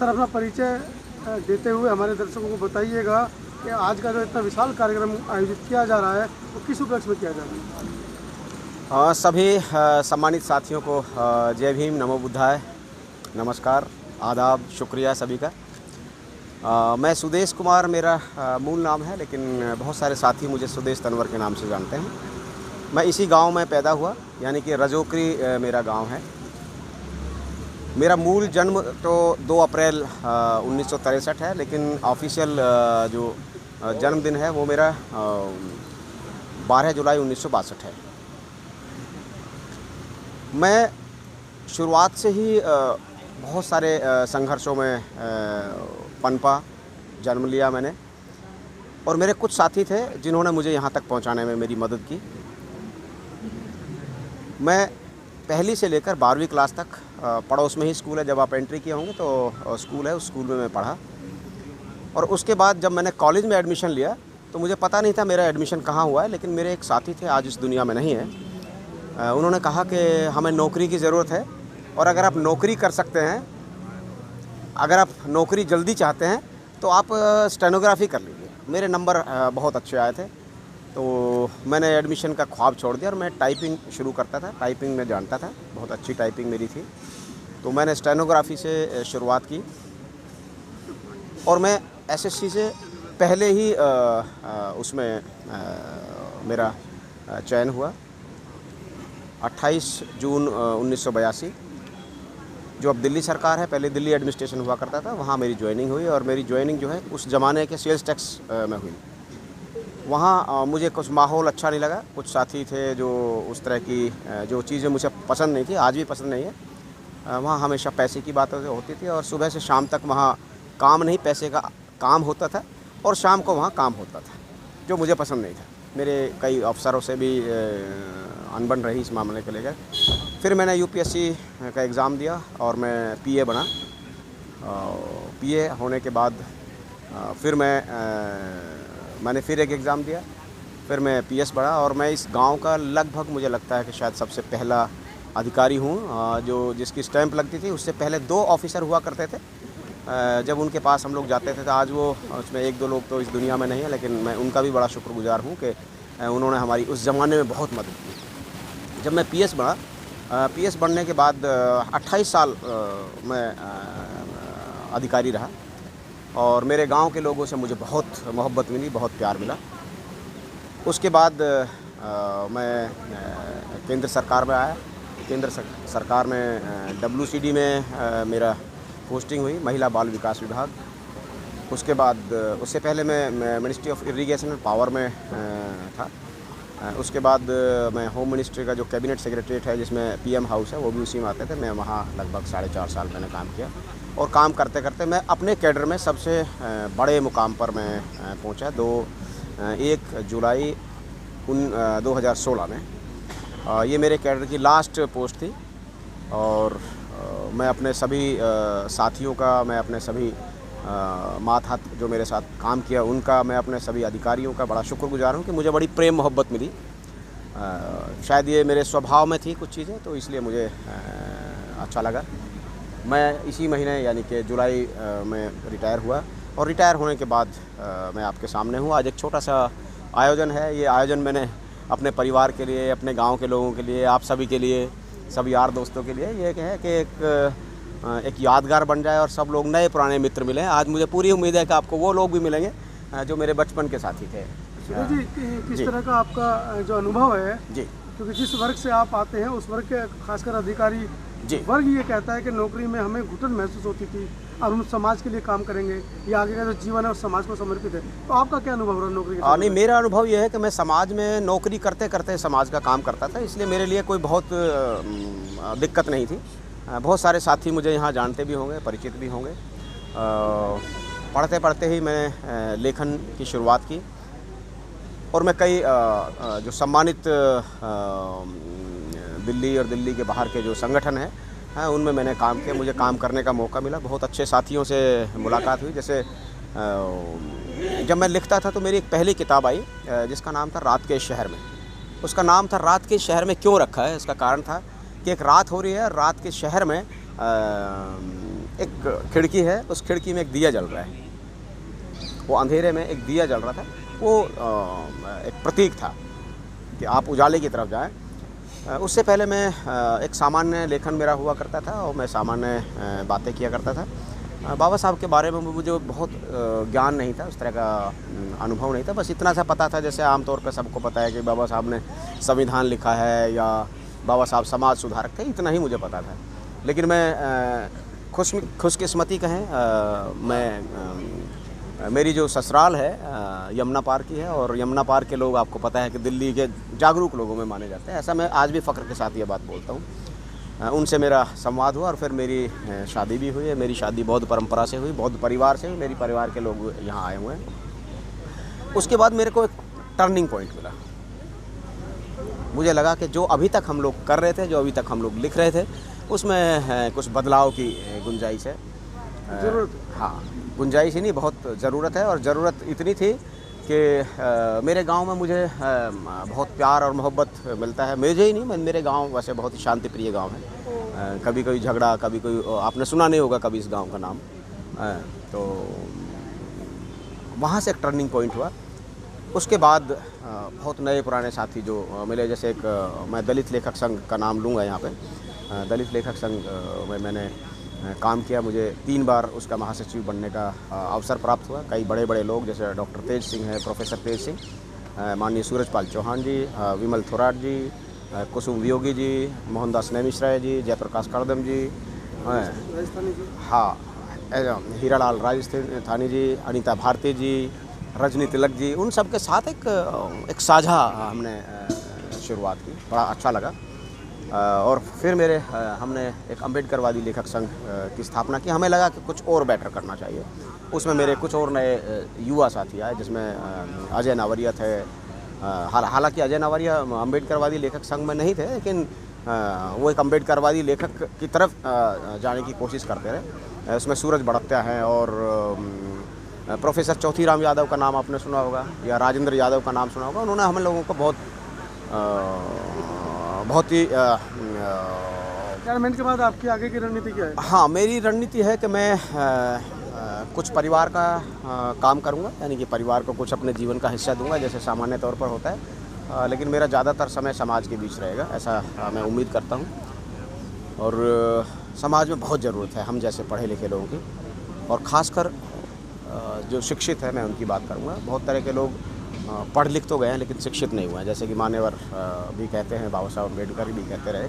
Sir अपना परिचय देते हुए हमारे दर्शकों को बताइएगा कि आज का जो इतना विशाल कार्यक्रम आयोजित किया जा रहा है वो किस उपलक्ष्य में किया जा रहा है। सभी सम्मानित साथियों को जय भीम, नमो बुद्धाय, नमस्कार, आदाब, शुक्रिया सभी का। मैं सुदेश कुमार मेरा मूल नाम है, लेकिन बहुत सारे साथी मुझे सुदेश तनवर के नाम से जानते हैं। मैं इसी गांव में पैदा हुआ, यानी कि रजोकरी मेरा गांव है। मेरा मूल जन्म तो 2 अप्रैल 1963 है, लेकिन ऑफिशियल जो जन्मदिन है वो मेरा 12 जुलाई 1962 है। मैं शुरुआत से ही बहुत सारे संघर्षों में पनपा, जन्म लिया मैंने, और मेरे कुछ साथी थे जिन्होंने मुझे यहाँ तक पहुँचाने में मेरी मदद की। मैं पहली से लेकर 12वीं क्लास तक पड़ोस में ही स्कूल है, जब आप एंट्री किए होंगे तो स्कूल है, उस स्कूल में मैं पढ़ा। और उसके बाद जब मैंने कॉलेज में एडमिशन लिया तो मुझे पता नहीं था मेरा एडमिशन कहाँ हुआ है, लेकिन मेरे एक साथी थे, आज इस दुनिया में नहीं है। उन्होंने कहा कि हमें नौकरी की ज़रूरत है, और अगर आप नौकरी कर सकते हैं, अगर आप नौकरी जल्दी चाहते हैं तो आप स्टेनोग्राफी कर लीजिए। मेरे नंबर बहुत अच्छे आए थे, तो मैंने एडमिशन का ख्वाब छोड़ दिया और मैं टाइपिंग शुरू करता था। टाइपिंग में जानता था, बहुत अच्छी टाइपिंग मेरी थी, तो मैंने स्टेनोग्राफी से शुरुआत की। और मैं एसएससी से पहले ही उसमें मेरा चयन हुआ। 28 जून 1982, जो अब दिल्ली सरकार है, पहले दिल्ली एडमिनिस्ट्रेशन हुआ करता था, वहाँ मेरी ज्वाइनिंग हुई। और मेरी ज्वाइनिंग जो है उस ज़माने के सेल्स टैक्स में हुई। वहाँ मुझे कुछ माहौल अच्छा नहीं लगा। कुछ साथी थे जो उस तरह की जो चीज़ें मुझे पसंद नहीं थी, आज भी पसंद नहीं है। वहाँ हमेशा पैसे की बात होती थी, और सुबह से शाम तक वहाँ काम नहीं, पैसे का काम होता था, और शाम को वहाँ काम होता था, जो मुझे पसंद नहीं था। मेरे कई अफसरों से भी अनबन रही इस मामले को लेकर। फिर मैंने यूपीएससी का एग्ज़ाम दिया और मैं पीए बना। पीए होने के बाद फिर मैंने फिर एक एग्ज़ाम दिया, फिर मैं पीएस बना, और मैं इस गांव का लगभग मुझे लगता है कि शायद सबसे पहला अधिकारी हूँ जो जिसकी स्टैंप लगती थी। उससे पहले 2 ऑफिसर हुआ करते थे, जब उनके पास हम लोग जाते थे। तो आज वो उसमें 1-2 लोग तो इस दुनिया में नहीं है, लेकिन मैं उनका भी बड़ा शुक्रगुजार हूँ कि उन्होंने हमारी उस ज़माने में बहुत मदद की। जब मैं पीएस बना, पीएस बनने के बाद 28 साल मैं अधिकारी रहा, और मेरे गांव के लोगों से मुझे बहुत मोहब्बत मिली, बहुत प्यार मिला। उसके बाद मैं केंद्र सरकार में आया। केंद्र सरकार में WCD में मेरा पोस्टिंग हुई, महिला बाल विकास विभाग। उसके बाद उससे पहले मैं ministry of irrigation and power में था। उसके बाद मैं होम मिनिस्ट्री का जो कैबिनेट सेक्रेटरीट है, जिसमें PM हाउस है, वो भी उसी में आते थे। मैं वहाँ लगभग 4.5 साल मैंने काम किया, और काम करते करते मैं अपने कैडर में सबसे बड़े मुकाम पर मैं पहुँचा 1 जुलाई 2016 में। ये मेरे कैडर की लास्ट पोस्ट थी, और मैं अपने सभी साथियों का, मैं अपने सभी मातहत जो मेरे साथ काम किया उनका, मैं अपने सभी अधिकारियों का बड़ा शुक्रगुजार हूँ कि मुझे बड़ी प्रेम मोहब्बत मिली। शायद ये मेरे स्वभाव में थी कुछ चीज़ें, तो इसलिए मुझे अच्छा लगा। मैं इसी महीने यानी कि जुलाई में रिटायर हुआ, और रिटायर होने के बाद मैं आपके सामने हूँ। आज एक छोटा सा आयोजन है। ये आयोजन मैंने अपने परिवार के लिए, अपने गाँव के लोगों के लिए, आप सभी के लिए, सभी यार दोस्तों के लिए, ये है कि एक यादगार बन जाए और सब लोग नए पुराने मित्र मिलें। आज मुझे पूरी उम्मीद है कि आपको वो लोग भी मिलेंगे जो मेरे बचपन के साथी थे। जी, किस तरह का आपका जो अनुभव है जी, क्योंकि जिस वर्ग से आप आते हैं उस वर्ग के खासकर अधिकारी वर्ग ये कहता है कि नौकरी में हमें घुटन महसूस होती थी, अब हम समाज के लिए काम करेंगे, या आगे का जो जीवन है उस समाज को समर्पित है। तो आपका क्या अनुभव रहा नौकरी का? नहीं, मेरा अनुभव यह है कि मैं समाज में नौकरी करते करते समाज का काम करता था, इसलिए मेरे लिए कोई बहुत दिक्कत नहीं थी। बहुत सारे साथी मुझे यहाँ जानते भी होंगे, परिचित भी होंगे। पढ़ते पढ़ते ही मैंने लेखन की शुरुआत की, और मैं कई जो सम्मानित दिल्ली और दिल्ली के बाहर के जो संगठन हैं उनमें मैंने काम किया। मुझे काम करने का मौका मिला, बहुत अच्छे साथियों से मुलाकात हुई। जैसे जब मैं लिखता था तो मेरी एक पहली किताब आई जिसका नाम था रात के शहर में। उसका नाम था रात के शहर में क्यों रखा है, इसका कारण था कि एक रात हो रही है, रात के शहर में एक खिड़की है, उस खिड़की में एक दिया जल रहा है। वो अंधेरे में एक दिया जल रहा था, वो एक प्रतीक था कि आप उजाले की तरफ जाएं। उससे पहले मैं एक सामान्य लेखन मेरा हुआ करता था और मैं सामान्य बातें किया करता था। बाबा साहब के बारे में मुझे बहुत ज्ञान नहीं था, उस तरह का अनुभव नहीं था। बस इतना सा पता था, जैसे आमतौर पर सबको पता है कि बाबा साहब ने संविधान लिखा है या बाबा साहब समाज सुधारक थे, इतना ही मुझे पता था। लेकिन मैं खुशकिस्मती कहें, मैं मेरी जो ससुराल है यमुना पार की है, और यमुना पार के लोग आपको पता है कि दिल्ली के जागरूक लोगों में माने जाते हैं। ऐसा मैं आज भी फ़ख्र के साथ ये बात बोलता हूँ। उनसे मेरा संवाद हुआ और फिर मेरी शादी भी हुई है। मेरी शादी बौद्ध परंपरा से हुई, बौद्ध परिवार से हुई। मेरी परिवार के लोग यहाँ आए हुए हैं। उसके बाद मेरे को एक टर्निंग पॉइंट मिला। मुझे लगा कि जो अभी तक हम लोग कर रहे थे, जो अभी तक हम लोग लिख रहे थे, उसमें कुछ बदलाव की गुंजाइश है। ज़रूरत, हाँ, गुंजाइश ही नहीं, बहुत ज़रूरत है। और ज़रूरत इतनी थी कि मेरे गांव में मुझे बहुत प्यार और मोहब्बत मिलता है। मुझे ही नहीं, मेरे गांव वैसे बहुत ही शांति प्रिय गांव है। कभी कोई झगड़ा, कभी कोई, आपने सुना नहीं होगा कभी इस गांव का नाम। तो वहाँ से एक टर्निंग पॉइंट हुआ। उसके बाद बहुत नए पुराने साथी जो मिले, जैसे एक मैं दलित लेखक संघ का नाम लूँगा यहाँ पे। दलित लेखक संघ में मैंने काम किया। मुझे 3 बार उसका महासचिव बनने का अवसर प्राप्त हुआ। कई बड़े बड़े लोग, जैसे डॉक्टर तेज सिंह है, प्रोफेसर तेज सिंह, माननीय सूरजपाल चौहान जी, विमल थोराट जी, कुसुम वियोगी जी, मोहनदास नैमिषराय जी, जयप्रकाश कड़दम जी, हाँ, हीरालाल राजस्थानी जी, अनीता भारती जी, रजनी तिलक जी, उन सब के साथ एक साझा हमने शुरुआत की। बड़ा अच्छा लगा। और फिर हमने एक अम्बेडकरवादी लेखक संघ की स्थापना की। हमें लगा कि कुछ और बेटर करना चाहिए। उसमें मेरे कुछ और नए युवा साथी आए, जिसमें अजय नावरिया थे। हालांकि अजय नावरिया अम्बेडकरवादी लेखक संघ में नहीं थे, लेकिन वो एक अम्बेडकरवादी लेखक की तरफ जाने की कोशिश करते रहे। उसमें सूरज बड़त्या हैं, और प्रोफेसर चौथीराम यादव का नाम आपने सुना होगा, या राजेंद्र यादव का नाम सुना होगा। उन्होंने हम लोगों को बहुत ही रिटायरमेंट के बाद आपकी आगे की रणनीति क्या है? हाँ, मेरी रणनीति है कि मैं कुछ परिवार का काम करूँगा, यानी कि परिवार को कुछ अपने जीवन का हिस्सा दूंगा, जैसे सामान्य तौर पर होता है। लेकिन मेरा ज़्यादातर समय समाज के बीच रहेगा, ऐसा मैं उम्मीद करता हूँ। और समाज में बहुत ज़रूरत है हम जैसे पढ़े लिखे लोगों की, और ख़ासकर जो शिक्षित है, मैं उनकी बात करूँगा। बहुत तरह के लोग पढ़ लिख तो गए हैं, लेकिन शिक्षित नहीं हुए हैं। जैसे कि मान्यवर भी कहते हैं, बाबा साहब अम्बेडकर भी कहते रहे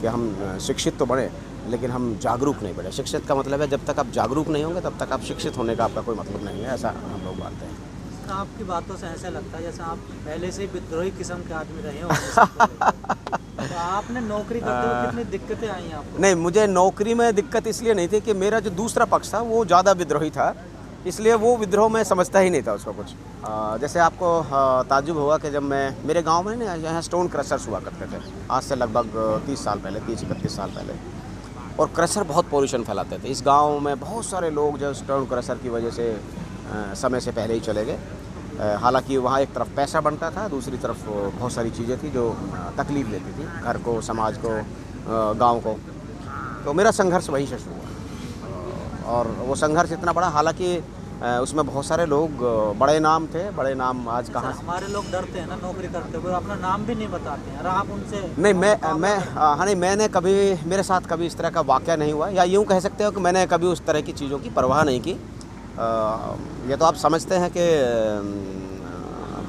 कि हम शिक्षित तो बने, लेकिन हम जागरूक नहीं बने। शिक्षित का मतलब है, जब तक आप जागरूक नहीं होंगे तब तक आप शिक्षित होने का आपका कोई मतलब नहीं है, ऐसा हम लोग मानते हैं। आपकी बातों से ऐसा लगता है जैसे आप पहले से विद्रोही किस्म के आदमी रहे हो। तो आपने नौकरी करते हुए कितनी दिक्कतें आई हैं आपको? नहीं, मुझे नौकरी में दिक्कत इसलिए नहीं थी कि मेरा जो दूसरा पक्ष था वो ज़्यादा विद्रोही था, इसलिए वो विद्रोह में समझता ही नहीं था उसको कुछ। जैसे आपको ताज्जुब होगा कि जब मेरे गांव में ना यहाँ स्टोन क्रशर्स हुआ करते थे, आज से लगभग 30 साल पहले, 30-31 साल पहले। और क्रशर बहुत पोल्यूशन फैलाते थे। इस गांव में बहुत सारे लोग जो स्टोन क्रशर की वजह से समय से पहले ही चले गए। हालांकि वहाँ एक तरफ पैसा बनता था, दूसरी तरफ बहुत सारी चीज़ें थी जो तकलीफ़ देती थी घर को, समाज को, गाँव को। तो मेरा संघर्ष वहीं से शुरू हुआ, और वो संघर्ष इतना बड़ा, हालांकि उसमें बहुत सारे लोग बड़े नाम थे। बड़े नाम आज कहाँ? हमारे लोग डरते हैं ना नौकरी करते हुए, अपना नाम भी नहीं बताते हैं। और आप उनसे नहीं, मैंने कभी, मेरे साथ कभी इस तरह का वाक़या नहीं हुआ, या यूँ कह सकते हो कि मैंने कभी उस तरह की चीज़ों की परवाह नहीं की। ये तो आप समझते हैं कि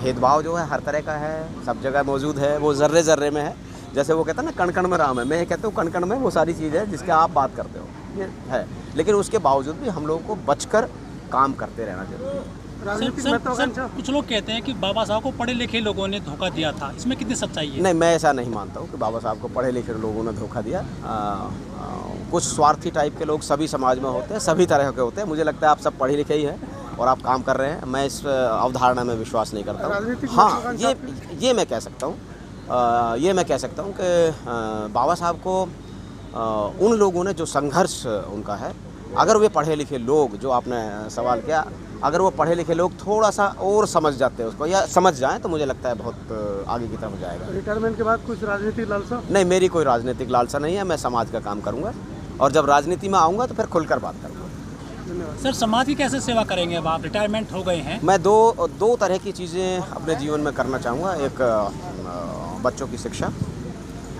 भेदभाव जो है हर तरह का है, सब जगह मौजूद है, वो ज़र्रे ज़र्रे में है। जैसे वो कहता है ना, कण कण में राम है। मैं ये कहता हूँ कण कण में वो सारी चीज़ है जिसके आप बात करते हो, ये है। लेकिन उसके बावजूद भी हम लोगों को बचकर काम करते रहना जरूरी है। राजनीतिक कुछ लोग कहते हैं कि बाबा साहब को पढ़े लिखे लोगों ने धोखा दिया था, इसमें कितनी सच्चाई है? नहीं, मैं ऐसा नहीं मानता हूँ कि बाबा साहब को पढ़े लिखे लोगों ने धोखा दिया। कुछ स्वार्थी टाइप के लोग सभी समाज में होते हैं, सभी तरह के होते हैं। मुझे लगता है आप सब पढ़े लिखे ही हैं और आप काम कर रहे हैं। मैं इस अवधारणा में विश्वास नहीं करता हूँ। हाँ, ये मैं कह सकता हूँ, ये मैं कह सकता हूँ कि बाबा साहब को उन लोगों ने जो संघर्ष उनका है, अगर वे पढ़े लिखे लोग, जो आपने सवाल किया, अगर वो पढ़े लिखे लोग थोड़ा सा और समझ जाते हैं उसको, या समझ जाएं, तो मुझे लगता है बहुत आगे की तरफ जाएगा। रिटायरमेंट के बाद कुछ राजनीतिक लालसा? नहीं, मेरी कोई राजनीतिक लालसा नहीं है। मैं समाज का काम करूँगा, और जब राजनीति में आऊँगा तो फिर खुलकर बात करूँगा। धन्यवाद। सर समाज की कैसे सेवा करेंगे अब आप रिटायरमेंट हो गए हैं? मैं दो तरह की चीज़ें अपने जीवन में करना चाहूँगा। एक बच्चों की शिक्षा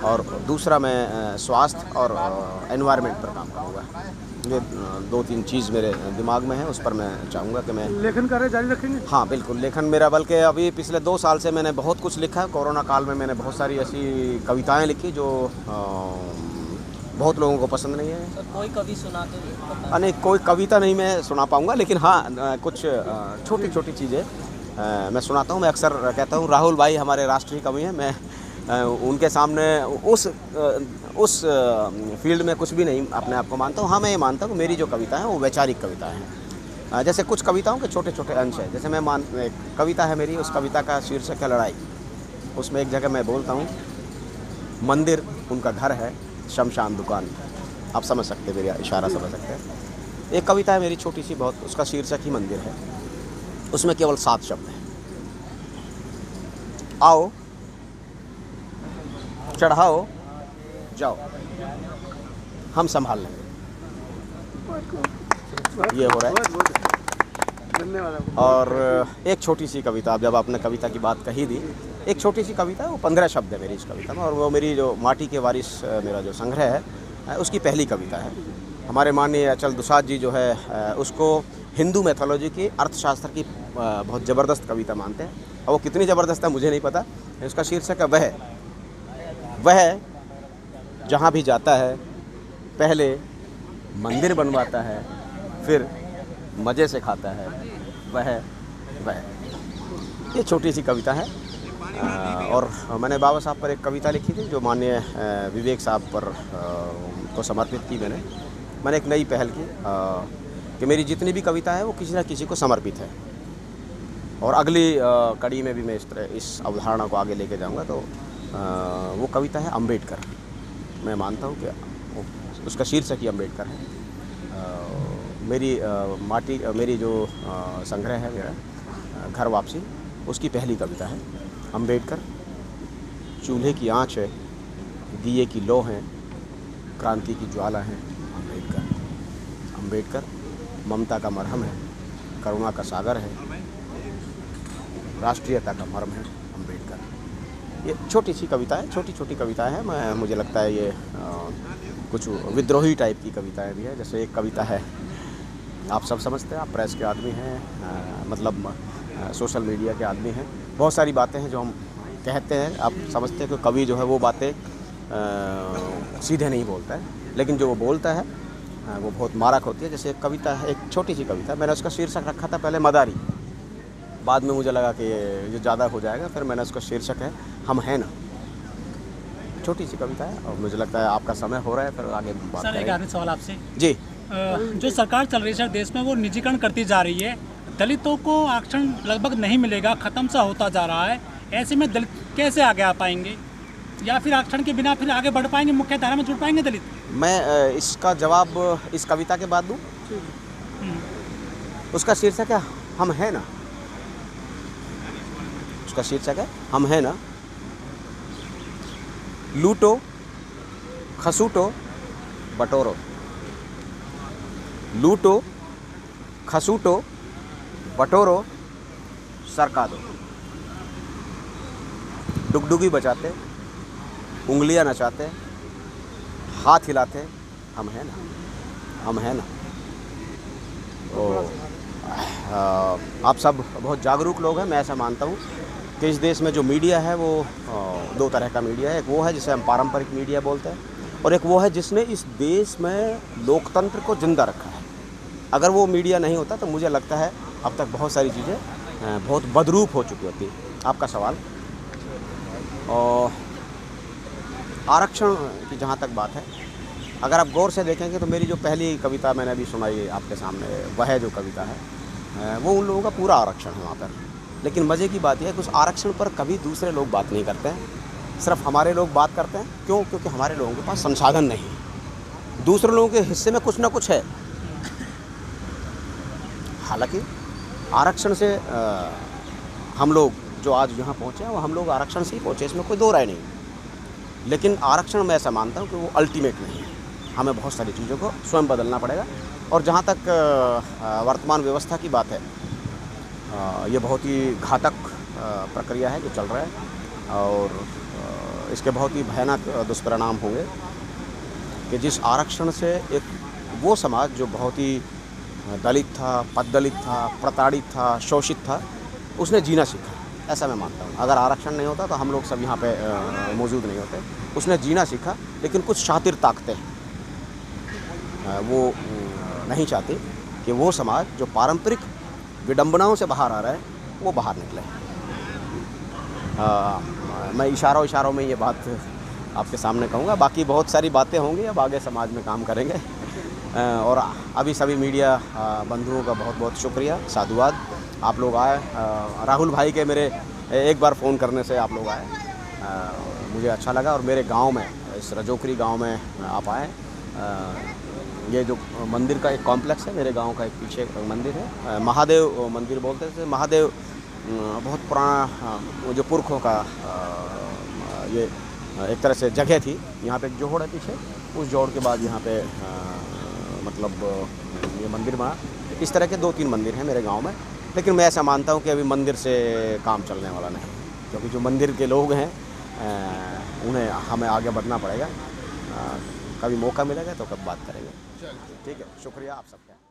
और दूसरा मैं स्वास्थ्य और एनवायरनमेंट पर काम करूँगा। ये 2-3 चीज़ मेरे दिमाग में है, उस पर मैं चाहूँगा कि मैं लेखन कार्य जारी रखेंगे? हाँ बिल्कुल, लेखन मेरा, बल्कि अभी पिछले 2 साल से मैंने बहुत कुछ लिखा। कोरोना काल में मैंने बहुत सारी ऐसी कविताएं लिखी जो बहुत लोगों को पसंद नहीं है। सर कोई कवि सुना के नहीं, कोई कविता नहीं मैं सुना पाऊँगा, लेकिन हाँ कुछ छोटी छोटी चीज़ें मैं सुनाता हूँ। मैं अक्सर कहता हूँ राहुल भाई हमारे राष्ट्रीय कवि हैं, मैं उनके सामने उस फील्ड में कुछ भी नहीं अपने आप को मानता हूँ। हाँ मैं ये मानता हूँ कि मेरी जो कविता है वो वैचारिक कविता है। जैसे कुछ कविताओं के छोटे छोटे अंश हैं। जैसे एक कविता है मेरी, उस कविता का शीर्षक है लड़ाई। उसमें एक जगह मैं बोलता हूँ, मंदिर उनका घर है, शमशान दुकान। आप समझ सकते हैं, मेरा इशारा समझ सकते हैं। एक कविता है मेरी छोटी सी बहुत, उसका शीर्षक ही मंदिर है। उसमें केवल 7 शब्द हैं। आओ, चढ़ाओ, जाओ, हम संभाल लेंगे। ये हो रहा है। धन्यवाद आपको। और एक छोटी सी कविता, जब आपने कविता की बात कही दी, एक छोटी सी कविता है, वो 15 शब्द है मेरी इस कविता में, और वो मेरी जो माटी के वारिस मेरा जो संग्रह है उसकी पहली कविता है। हमारे माननीय अचल दुसाद जी जो है उसको हिंदू मैथोलॉजी की, अर्थशास्त्र की बहुत ज़बरदस्त कविता मानते हैं, और वो कितनी ज़बरदस्त है मुझे नहीं पता। उसका शीर्षक है वह जहाँ भी जाता है पहले मंदिर बनवाता है, फिर मज़े से खाता है, वह ये छोटी सी कविता है। और मैंने बाबा साहब पर एक कविता लिखी थी जो माननीय विवेक साहब पर को समर्पित की। मैंने एक नई पहल की कि मेरी जितनी भी कविता है वो किसी न किसी को समर्पित है। और अगली कड़ी में भी मैं इस अवधारणा को आगे लेके जाऊंगा। तो वो कविता है अम्बेडकर। मैं मानता हूँ कि उसका शीर्षक ही अम्बेडकर है। मेरी जो संग्रह है मेरा घर वापसी, उसकी पहली कविता है अम्बेडकर। चूल्हे की आँच है, दिए की लौ है, क्रांति की ज्वाला है अम्बेडकर। ममता का मरहम है, करुणा का सागर है, राष्ट्रीयता का मर्म है अम्बेडकर। ये छोटी सी कविता है, छोटी छोटी कविताएं हैं। मुझे लगता है ये कुछ विद्रोही टाइप की कविताएं भी है। जैसे एक कविता है, आप सब समझते हैं, आप प्रेस के आदमी हैं, मतलब सोशल मीडिया के आदमी हैं। बहुत सारी बातें हैं जो हम कहते हैं, आप समझते हैं कि कवि जो है वो बातें सीधे नहीं बोलता है, लेकिन जो वो बोलता है वो बहुत मारक होती है। जैसे एक कविता है, एक छोटी सी कविता, मैंने उसका शीर्षक रखा था पहले मदारी, बाद में मुझे लगा कि ये ज़्यादा हो जाएगा, फिर मैंने उसका शीर्षक है हम हैं ना। छोटी सी कविता है और मुझे लगता है आपका समय हो रहा है, फिर आगे बात सर एक आखिरी सवाल आपसे जी। जो सरकार चल रही है सर देश में, वो निजीकरण करती जा रही है, दलितों को आरक्षण लगभग नहीं मिलेगा, ख़त्म सा होता जा रहा है। ऐसे में दलित कैसे आगे आ पाएंगे, या फिर आरक्षण के बिना फिर आगे बढ़ पाएंगे, मुख्य धारा में जुड़ पाएंगे दलित? मैं इसका जवाब इस कविता के बाद दूँ। उसका शीर्षक है हम हैं ना। उसका शीर्षक है हम हैं ना। लूटो, खसूटो, बटोरो। लूटो, खसूटो, बटोरो, सरका दो। डुगडुगी बजाते, उंगलियां नचाते, हाथ हिलाते, हम हैं ना, हम हैं ना। तो आप सब बहुत जागरूक लोग हैं। मैं ऐसा मानता हूँ कि इस देश में जो मीडिया है वो 2 तरह का मीडिया है। एक वो है जिसे हम पारंपरिक मीडिया बोलते हैं, और एक वो है जिसने इस देश में लोकतंत्र को जिंदा रखा है। अगर वो मीडिया नहीं होता तो मुझे लगता है अब तक बहुत सारी चीज़ें बहुत बदरूप हो चुकी होती। आपका सवाल, और आरक्षण की जहाँ तक बात है, अगर आप गौर से देखेंगे तो मेरी जो पहली कविता मैंने अभी सुनाई आपके सामने, वह जो कविता है वो उन लोगों का पूरा आरक्षण है वहाँ पर। लेकिन मज़े की बात यह है कि उस आरक्षण पर कभी दूसरे लोग बात नहीं करते हैं, सिर्फ हमारे लोग बात करते हैं। क्यों? क्योंकि हमारे लोगों के पास संसाधन नहीं है। दूसरे लोगों के हिस्से में कुछ ना कुछ है। हालांकि आरक्षण से हम लोग जो आज यहाँ पहुँचे हैं वो हम लोग आरक्षण से ही पहुँचे, इसमें कोई 2 राय नहीं। लेकिन आरक्षण मैं ऐसा मानता हूँ कि वो अल्टीमेट नहीं है। हमें बहुत सारी चीज़ों को स्वयं बदलना पड़ेगा। और जहाँ तक वर्तमान व्यवस्था की बात है, ये बहुत ही घातक प्रक्रिया है जो चल रहा है और इसके बहुत ही भयानक दुष्परिणाम होंगे कि जिस आरक्षण से एक वो समाज जो बहुत ही दलित था, पददलित था, प्रताड़ित था, शोषित था, उसने जीना सीखा। ऐसा मैं मानता हूँ। अगर आरक्षण नहीं होता तो हम लोग सब यहाँ पे मौजूद नहीं होते। उसने जीना सीखा, लेकिन कुछ शातिर ताकतें वो नहीं चाहती कि वो समाज जो पारंपरिक विडंबनाओं से बाहर आ रहा है वो बाहर निकले। मैं इशारों में ये बात आपके सामने कहूँगा। बाकी बहुत सारी बातें होंगी, अब आगे समाज में काम करेंगे। और अभी सभी मीडिया बंधुओं का बहुत बहुत शुक्रिया, साधुवाद। आप लोग आए, राहुल भाई के मेरे एक बार फ़ोन करने से आप लोग आए, मुझे अच्छा लगा। और मेरे गांव में, इस रजोकरी गांव में आप आए। ये जो मंदिर का एक कॉम्प्लेक्स है, मेरे गांव का एक पीछे मंदिर है, महादेव मंदिर बोलते थे। महादेव बहुत पुराना जो पुरखों का ये एक तरह से जगह थी। यहाँ पे एक जोड़ है पीछे, उस जोड़ के बाद यहाँ पे मतलब ये मंदिर बना। इस तरह के 2-3 मंदिर हैं मेरे गांव में, लेकिन मैं ऐसा मानता हूँ कि अभी मंदिर से काम चलने वाला नहीं, क्योंकि जो मंदिर के लोग हैं उन्हें हमें आगे बढ़ना पड़ेगा। कभी मौका मिलेगा तो कब बात करेंगे। ठीक है, शुक्रिया आप सबका।